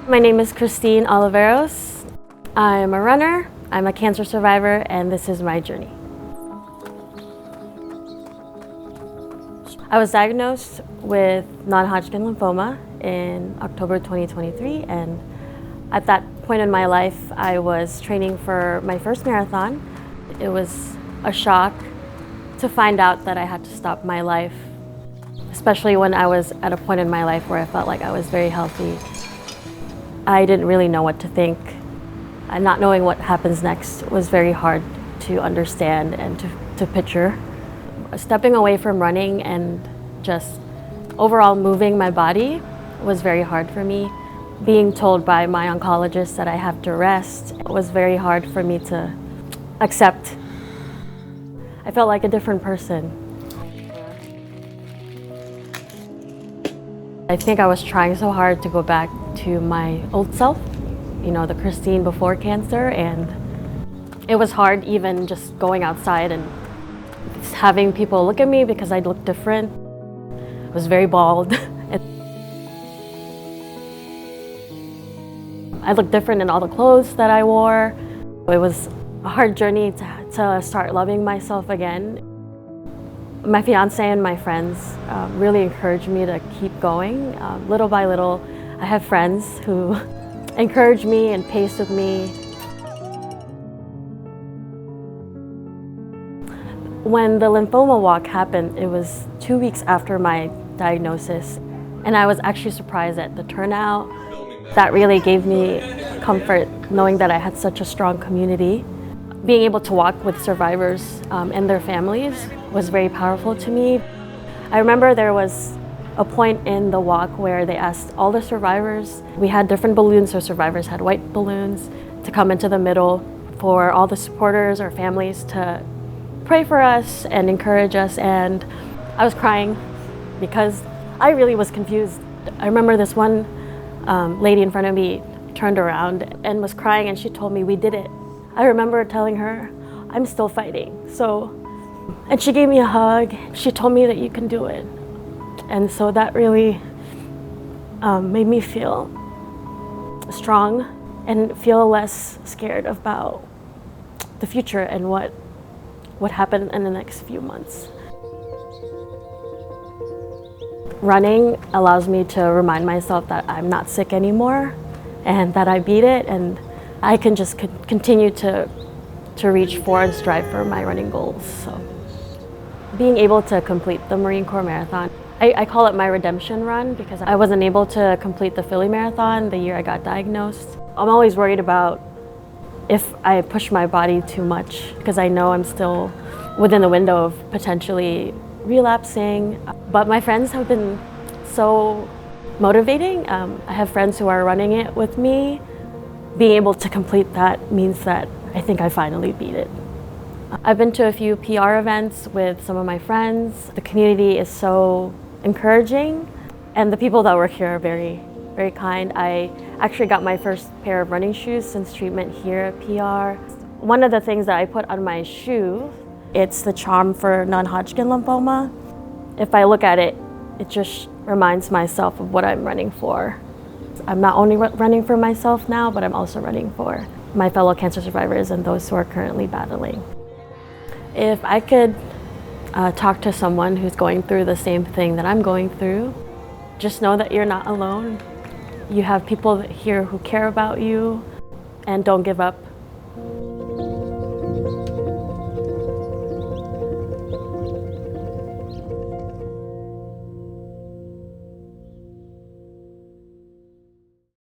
My name is Christine Oliveros. I'm a runner, I'm a cancer survivor, and this is my journey. I was diagnosed with non-Hodgkin lymphoma in October 2023, and at that point in my life, I was training for my first marathon. It was a shock to find out that I had to stop my life, especially when I was at a point in my life where I felt like I was very healthy. I didn't really know what to think. And not knowing what happens next was very hard to understand and to picture. Stepping away from running and just overall moving my body was very hard for me. Being told by my oncologist that I have to rest was very hard for me to accept. I felt like a different person. I think I was trying so hard to go back to my old self, you know, the Christine before cancer, and it was hard even just going outside and having people look at me because I looked different. I was very bald. I looked different in all the clothes that I wore. It was a hard journey to start loving myself again. My fiance and my friends really encouraged me to keep going. Little by little, I have friends who encourage me and pace with me. When the lymphoma walk happened, it was 2 weeks after my diagnosis, and I was actually surprised at the turnout. That really gave me comfort, knowing that I had such a strong community. Being able to walk with survivors and their families was very powerful to me. I remember there was a point in the walk where they asked all the survivors, we had different balloons, so survivors had white balloons, to come into the middle for all the supporters or families to pray for us and encourage us. And I was crying because I really was confused. I remember this one lady in front of me turned around and was crying, and she told me, "We did it." I remember telling her, "I'm still fighting." And she gave me a hug. She told me that you can do it. And so that really made me feel strong and feel less scared about the future and what happened in the next few months. Running allows me to remind myself that I'm not sick anymore and that I beat it, and I can just continue to reach for and strive for my running goals. So, being able to complete the Marine Corps Marathon, I call it my redemption run because I wasn't able to complete the Philly Marathon the year I got diagnosed. I'm always worried about if I push my body too much because I know I'm still within the window of potentially relapsing. But my friends have been so motivating. I have friends who are running it with me. Being able to complete that means that I think I finally beat it. I've been to a few PR events with some of my friends. The community is so encouraging, and the people that work here are very, very kind. I actually got my first pair of running shoes since treatment here at PR. One of the things that I put on my shoe, it's the charm for non-Hodgkin lymphoma. If I look at it, it just reminds myself of what I'm running for. I'm not only running for myself now, but I'm also running for my fellow cancer survivors and those who are currently battling. If I could talk to someone who's going through the same thing that I'm going through, just know that you're not alone. You have people here who care about you, and don't give up.